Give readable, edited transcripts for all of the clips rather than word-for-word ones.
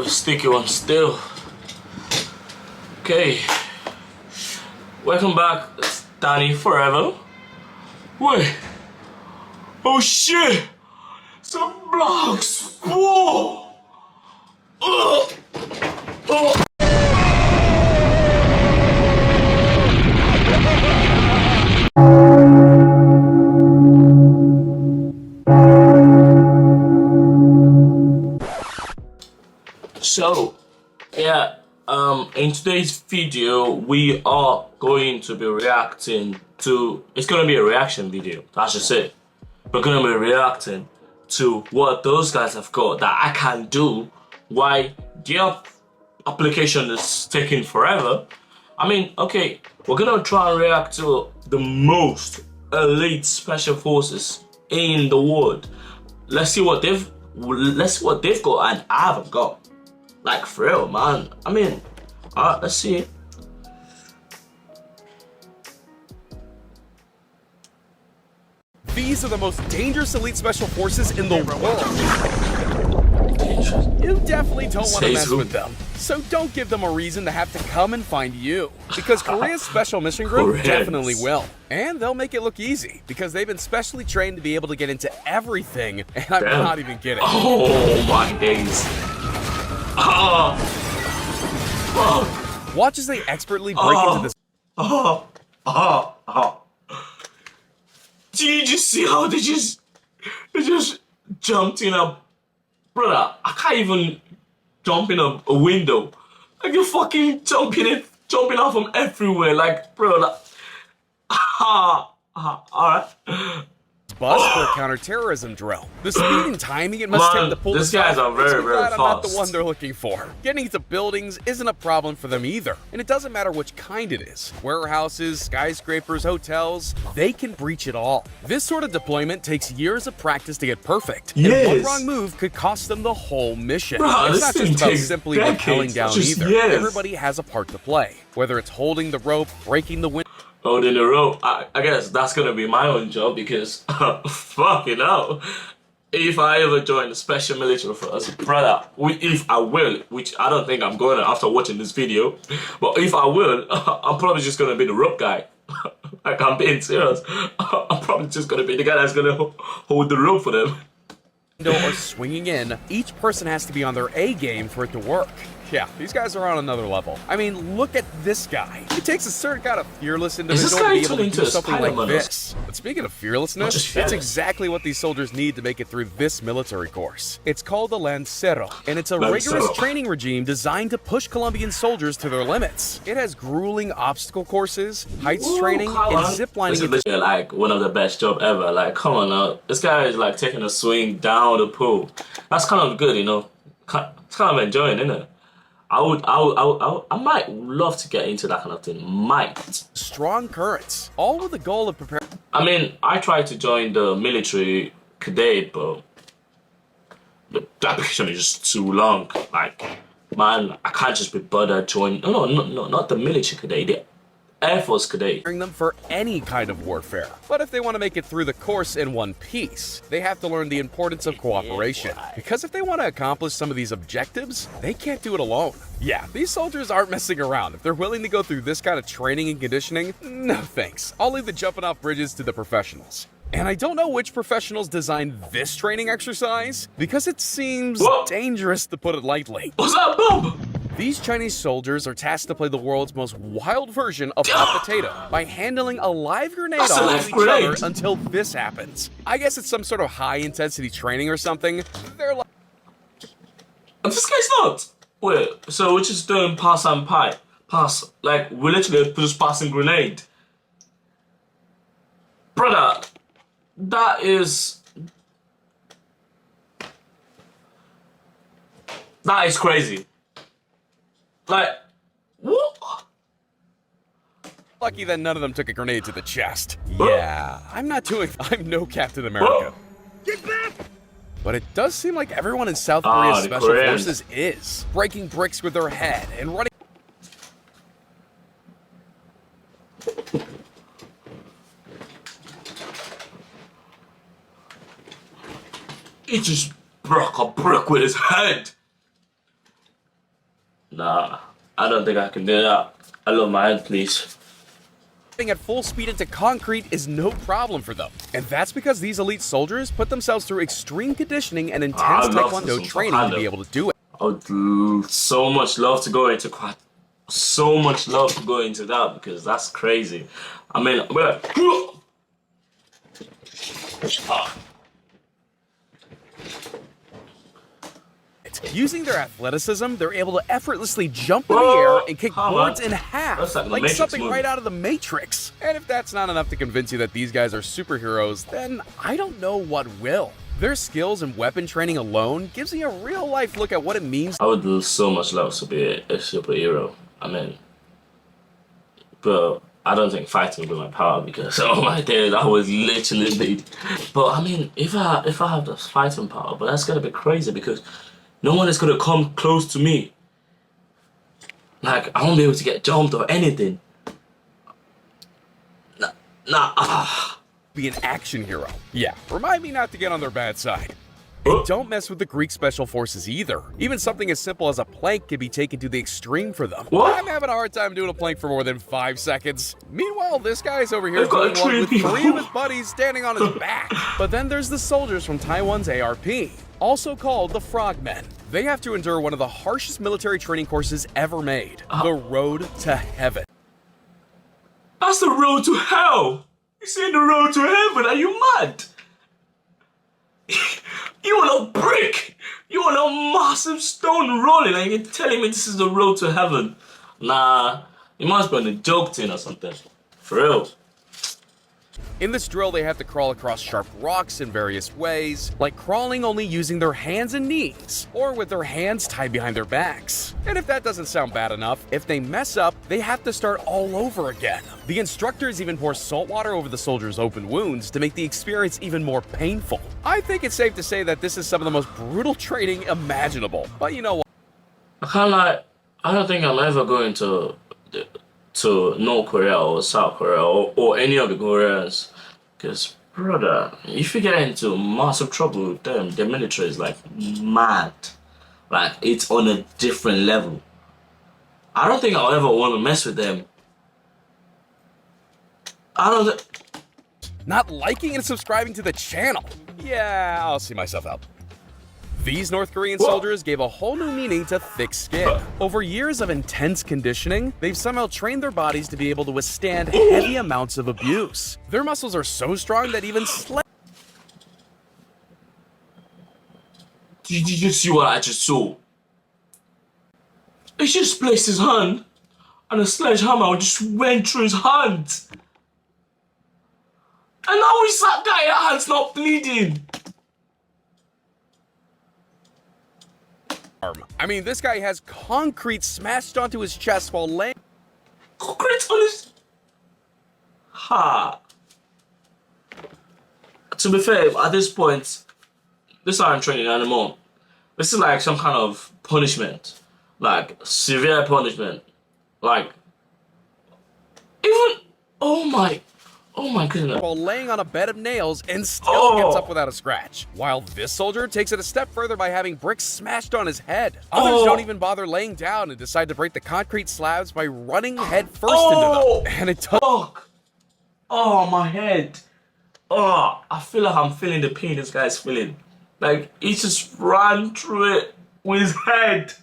Oh, sticky one still. Okay. Welcome back. It's Danny Forever. Wait. Oh shit! Some blocks! Whoa! Oh! So, yeah, in today's video, we are going to be reacting to, it's going to be a reaction video, that's just it. We're going to be reacting to what those guys have got that I can do, why their application is taking forever. I mean, okay, we're going to try and react to the most elite special forces in the world. Let's see what they've got and I haven't got. Like, for real, man. I mean, let's see. These are the most dangerous elite special forces in the world. You definitely don't want to mess with them. So don't give them a reason to have to come and find you. Because Korea's Special Mission Group definitely will. And they'll make it look easy. Because they've been specially trained to be able to get into everything. And I'm not even kidding. Oh my days. Watch as they expertly break into this. Did you see how they just jumped in a, brother? I can't even jump in a window. Like, you're fucking jumping out from everywhere. Like, bro, like, alright. Bus for a counter-terrorism drill. The speed and timing it must take to pull these guys are very, very fast. I'm not the one they're looking for. Getting into buildings isn't a problem for them either. And it doesn't matter which kind it is. Warehouses, skyscrapers, hotels, they can breach it all. This sort of deployment takes years of practice to get perfect. Yes. And one wrong move could cost them the whole mission. Bro, it's not just about simply rappelling down either. Yes. Everybody has a part to play. Whether it's holding the rope, breaking the window, holding the rope, I guess that's gonna be my own job because, fucking hell, if I ever join the special military force, brother, if I will, which I don't think I'm going to after watching this video, but if I will, I'm probably just gonna be the rope guy. Like, I'm being serious. I'm probably just gonna be the guy that's gonna hold the rope for them. Or swinging in, each person has to be on their A game for it to work. Yeah, these guys are on another level. I mean, look at this guy. It takes a certain kind of fearless individual to be able to do something like this. But speaking of fearlessness, that's exactly what these soldiers need to make it through this military course. It's called the Lancero, and it's a rigorous training regime designed to push Colombian soldiers to their limits. It has grueling obstacle courses, heights training, and ziplining. This is literally like one of the best jobs ever. Like, come on now. This guy is like taking a swing down the pool. That's kind of good, you know. It's kind of enjoying, isn't it? I might love to get into that kind of thing. Might. Strong currents, all with the goal of preparing. I mean, I tried to join the military cadet, but the application is just too long. Like, man, I can't just be bothered joining. No, not the military cadet. The Air Force cadet. Them for any kind of warfare. But if they want to make it through the course in one piece, they have to learn the importance of cooperation. Because if they want to accomplish some of these objectives, they can't do it alone. Yeah, these soldiers aren't messing around. If they're willing to go through this kind of training and conditioning, no thanks. I'll leave the jumping off bridges to the professionals. And I don't know which professionals designed this training exercise, because it seems dangerous to put it lightly. What's that, Bob? These Chinese soldiers are tasked to play the world's most wild version of hot potato by handling a live grenade off each other until this happens. I guess it's some sort of high-intensity training or something. They're like... This guy's not. Wait, so we're just doing pass and pipe. Pass. Like, we're literally just passing grenade. Brother, that is crazy. Like, what? Lucky that none of them took a grenade to the chest. Yeah, I'm no Captain America. Get back! But it does seem like everyone in South Korea's special forces is breaking bricks with their head and running. He just broke a brick with his head. Nah, I don't think I can do that. I love my head, please. At full speed into concrete is no problem for them. And that's because these elite soldiers put themselves through extreme conditioning and intense Taekwondo training to be able to do it. I would so much love to go into that because that's crazy. I mean, using their athleticism, they're able to effortlessly jump in the air and kick boards in half, like something right out of the Matrix. And if that's not enough to convince you that these guys are superheroes, then I don't know what will. Their skills and weapon training alone gives me a real-life look at what it means. I would so much love to be a superhero. I mean, but I don't think fighting would be my power because oh my days, I was literally beat. But I mean, if I have the fighting power, but that's gonna be crazy because no one is gonna come close to me. Like I won't be able to get jumped or anything. Be an action hero. Yeah, remind me not to get on their bad side. And don't mess with the Greek Special Forces either. Even something as simple as a plank can be taken to the extreme for them. What? I'm having a hard time doing a plank for more than 5 seconds. Meanwhile, this guy's over here doing one with 3 of his buddies standing on his back. But then there's the soldiers from Taiwan's ARP, also called the Frogmen. They have to endure one of the harshest military training courses ever made, the Road to Heaven. That's the road to hell! You saying the road to heaven? Are you mad? You want a brick? You want a massive stone rolling and you're telling me this is the road to heaven? Nah, it must be on a joke thing or something. For real. In this drill, they have to crawl across sharp rocks in various ways, like crawling only using their hands and knees, or with their hands tied behind their backs. And if that doesn't sound bad enough, if they mess up, they have to start all over again. The instructors even pour salt water over the soldiers' open wounds to make the experience even more painful. I think it's safe to say that this is some of the most brutal training imaginable. But you know what? I don't think I'm ever going to North Korea or South Korea or any of the Koreans. Because, brother, if you get into massive trouble with them, their military is like mad. Like, it's on a different level. I don't think I'll ever want to mess with them. Not liking and subscribing to the channel. Yeah, I'll see myself out. These North Korean soldiers gave a whole new meaning to thick skin. Over years of intense conditioning, they've somehow trained their bodies to be able to withstand heavy amounts of abuse. Their muscles are so strong that even Did you see what I just saw? He just placed his hand and a sledgehammer just went through his hand. And now he's that guy, your hand's not bleeding. I mean, this guy has concrete smashed onto his chest while laying. Concrete on his... Ha. To be fair, at this point, this aren't training anymore. This is like some kind of punishment. Like, severe punishment. Like, even... Oh my goodness. While laying on a bed of nails and still gets up without a scratch. While this soldier takes it a step further by having bricks smashed on his head. Others don't even bother laying down and decide to break the concrete slabs by running head first into them. And it took... Oh, my head. Oh, I feel like I'm feeling the pain this guy's feeling. Like, he just ran through it with his head.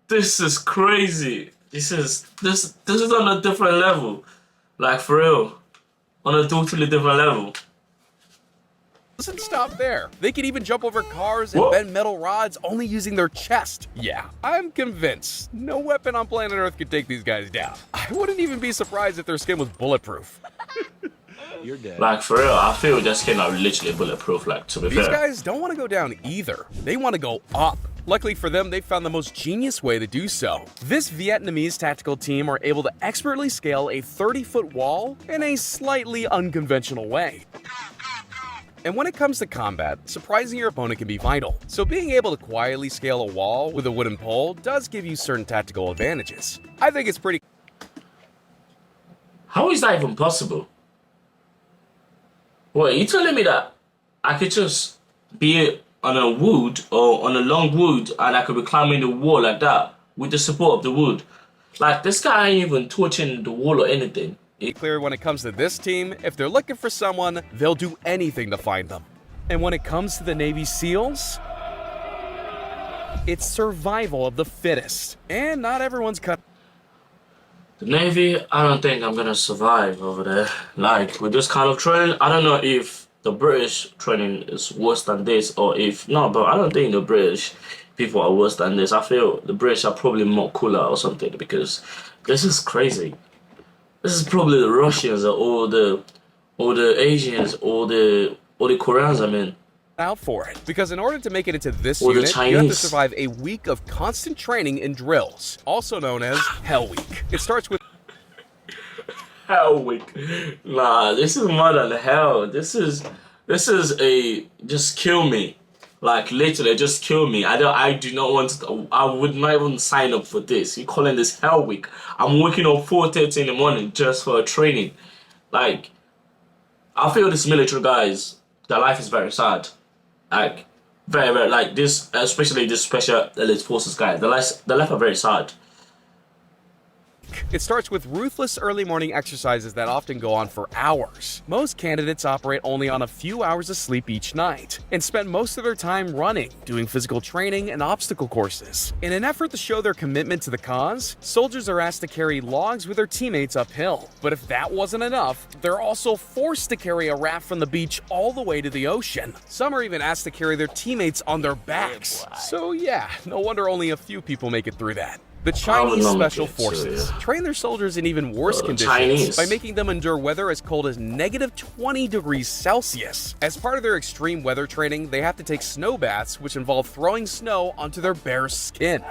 This is crazy. This is on a different level. Like, for real. On a totally different level. Doesn't stop there. They can even jump over cars and bend metal rods only using their chest. Yeah, I'm convinced no weapon on planet Earth could take these guys down. I wouldn't even be surprised if their skin was bulletproof. You're dead. Like, for real, I feel their skin are literally bulletproof, like, to be fair. These guys don't want to go down either. They want to go up. Luckily for them, they found the most genius way to do so. This Vietnamese tactical team are able to expertly scale a 30-foot wall in a slightly unconventional way. And when it comes to combat, surprising your opponent can be vital. So being able to quietly scale a wall with a wooden pole does give you certain tactical advantages. I think it's pretty... How is that even possible? Wait, you telling me that I could just be on a wood or on a long wood, and I could be climbing the wall like that with the support of the wood. Like, this guy ain't even touching the wall or anything. Clear when it comes to this team, if they're looking for someone, they'll do anything to find them. And when it comes to the Navy SEALs, it's survival of the fittest. And not everyone's cut. The Navy, I don't think I'm gonna survive over there. Like, with this kind of training, I don't know if the British training is worse than this, or if no, but I don't think the British people are worse than this. I feel the British are probably more cooler or something, because this is crazy. This is probably the Russians or the Asians or the Koreans, I mean. Out for it, because in order to make it into this Or the unit, you have to Chinese. survive a week of constant training and drills, also known as Hell Week. It starts with Hell week. Nah, this is more than hell. This is a just kill me. Like, literally just kill me. I do not want to, I would not even sign up for this. You calling this hell week? I'm waking up 4:30 in the morning just for a training. Like, I feel these military guys, their life is very sad. Like, very, very, like this, especially this special elite forces guys. Their life are very sad. It starts with ruthless early morning exercises that often go on for hours. Most candidates operate only on a few hours of sleep each night and spend most of their time running, doing physical training and obstacle courses. In an effort to show their commitment to the cause, soldiers are asked to carry logs with their teammates uphill. But if that wasn't enough, they're also forced to carry a raft from the beach all the way to the ocean. Some are even asked to carry their teammates on their backs. So yeah, no wonder only a few people make it through that. The Chinese Special Forces train their soldiers in even worse conditions by making them endure weather as cold as -20 degrees Celsius. As part of their extreme weather training, they have to take snow baths, which involve throwing snow onto their bare skin.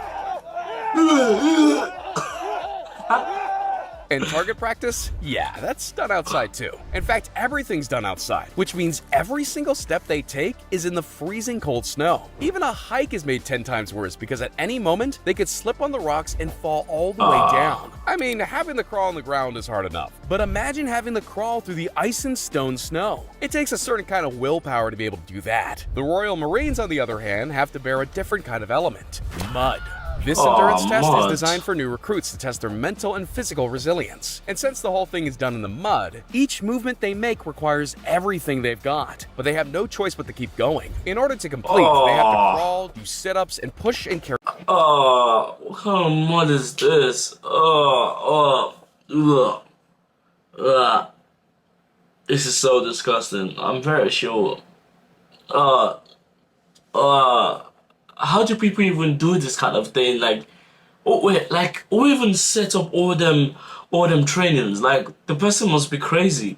And target practice? Yeah, that's done outside too. In fact, everything's done outside, which means every single step they take is in the freezing cold snow. Even a hike is made 10 times worse because at any moment, they could slip on the rocks and fall all the way down. I mean, having to crawl on the ground is hard enough, but imagine having to crawl through the ice and stone snow. It takes a certain kind of willpower to be able to do that. The Royal Marines, on the other hand, have to bear a different kind of element: mud. This endurance test is designed for new recruits to test their mental and physical resilience. And since the whole thing is done in the mud, each movement they make requires everything they've got. But they have no choice but to keep going. In order to complete, they have to crawl, do sit-ups, and push and carry. Oh, what kind of mud is this? This is so disgusting. I'm very sure. How do people even do this kind of thing? Like, who even set up all them trainings? Like, the person must be crazy.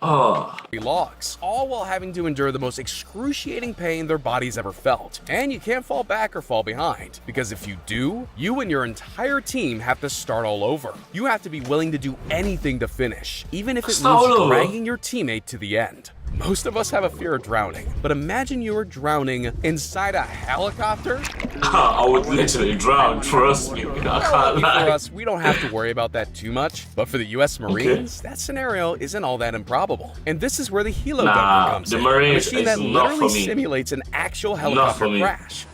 Logs, all while having to endure the most excruciating pain their bodies ever felt. And you can't fall back or fall behind, because if you do, you and your entire team have to start all over. You have to be willing to do anything to finish, even if it means dragging your teammate to the end. Most of us have a fear of drowning, but imagine you were drowning inside a helicopter. I would literally drown, trust me. I can't lie. For us, we don't have to worry about that too much, but for the US Marines, that scenario isn't all that improbable. And this is where the Helo Gunner comes in, a machine that literally simulates an actual helicopter crash.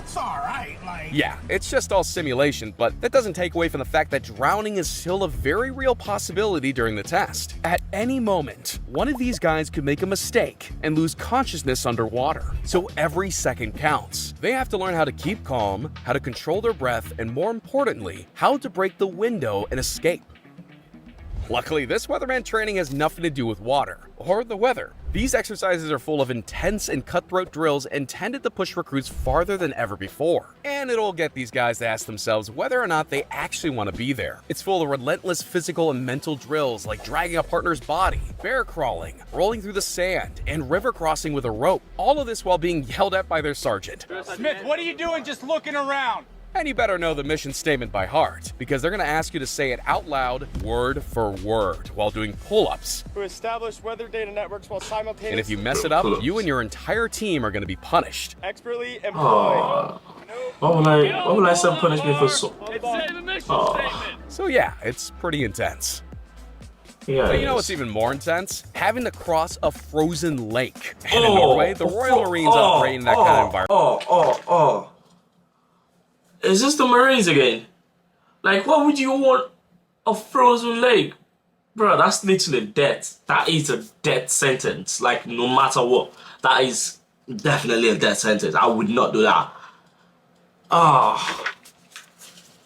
It's alright, Yeah, it's just all simulation, but that doesn't take away from the fact that drowning is still a very real possibility during the test. At any moment, one of these guys could make a mistake and lose consciousness underwater, so every second counts. They have to learn how to keep calm, how to control their breath, and more importantly, how to break the window and escape. Luckily, this weatherman training has nothing to do with water or the weather. These exercises are full of intense and cutthroat drills intended to push recruits farther than ever before. And it'll get these guys to ask themselves whether or not they actually want to be there. It's full of relentless physical and mental drills like dragging a partner's body, bear crawling, rolling through the sand, and river crossing with a rope. All of this while being yelled at by their sergeant. Smith, what are you doing just looking around? And you better know the mission statement by heart, because they're going to ask you to say it out loud, word for word, while doing pull-ups. Who establish weather data networks while simultaneously... And if you mess it up, you and your entire team are going to be punished. Expertly employ... Why would I say punishment for so? So yeah, it's pretty intense. Yeah. But you know what's even more intense? Having to cross a frozen lake. And in Norway, the Royal Marines operate in that kind of environment. Is this the Marines again? Like, what would you want a frozen lake? Bro, that's literally death. That is a death sentence. Like, no matter what. That is definitely a death sentence. I would not do that.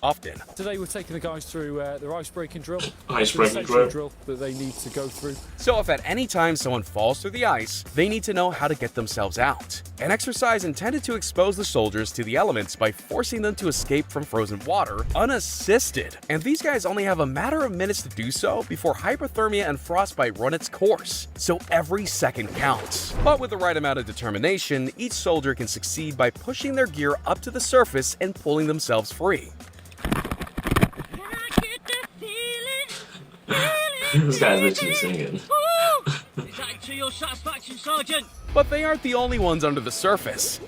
Often. Today we're taking the guys through their ice-breaking drill. Ice-breaking drill that they need to go through. So if at any time someone falls through the ice, they need to know how to get themselves out. An exercise intended to expose the soldiers to the elements by forcing them to escape from frozen water unassisted. And these guys only have a matter of minutes to do so before hypothermia and frostbite run its course. So every second counts. But with the right amount of determination, each soldier can succeed by pushing their gear up to the surface and pulling themselves free. This guy's literally singing. Is that to your satisfaction, Sergeant? But they aren't the only ones under the surface.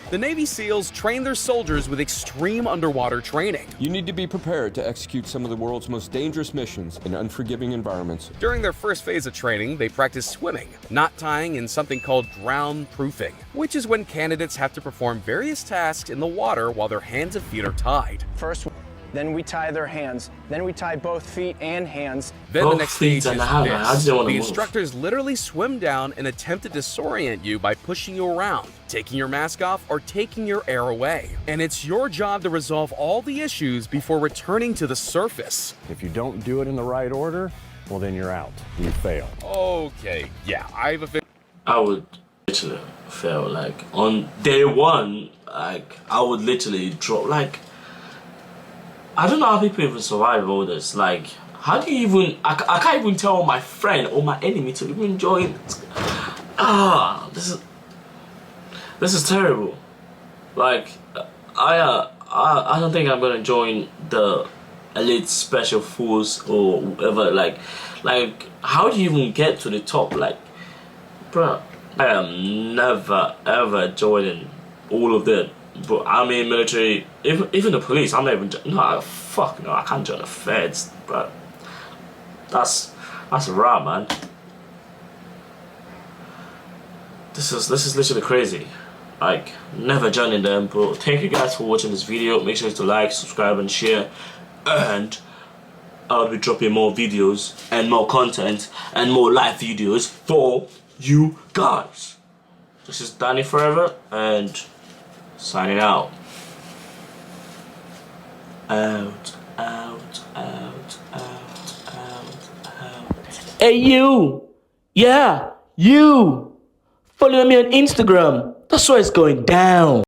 The Navy SEALs train their soldiers with extreme underwater training. You need to be prepared to execute some of the world's most dangerous missions in unforgiving environments. During their first phase of training, they practice swimming, knot tying, and something called drown proofing, which is when candidates have to perform various tasks in the water while their hands and feet are tied. First, then we tie their hands. Then we tie both feet and hands. Then the next stage is this. The move. instructors literally swim down and attempt to disorient you by pushing you around, taking your mask off, or taking your air away. And it's your job to resolve all the issues before returning to the surface. If you don't do it in the right order, well then you're out. You fail. Okay, yeah, I would literally fail. Like, on day one, like, I would literally drop. Like, I don't know how people even survive all this. Like, how do you even... I can't even tell my friend or my enemy to even join. This is terrible. Like, I don't think I'm gonna join the elite special force or whatever. Like, how do you even get to the top? Like, bro, I am never ever joining all of them. But I mean, military, even the police, I'm not even. No, fuck no, I can't join the feds, bro. That's a wrap, man. This is literally crazy. Like, never joining them. But thank you guys for watching this video. Make sure to like, subscribe, and share. And I'll be dropping more videos and more content and more live videos for you guys. This is Danny Forever and signing out. Out. Hey you! Yeah, you! Follow me on Instagram. That's where it's going down.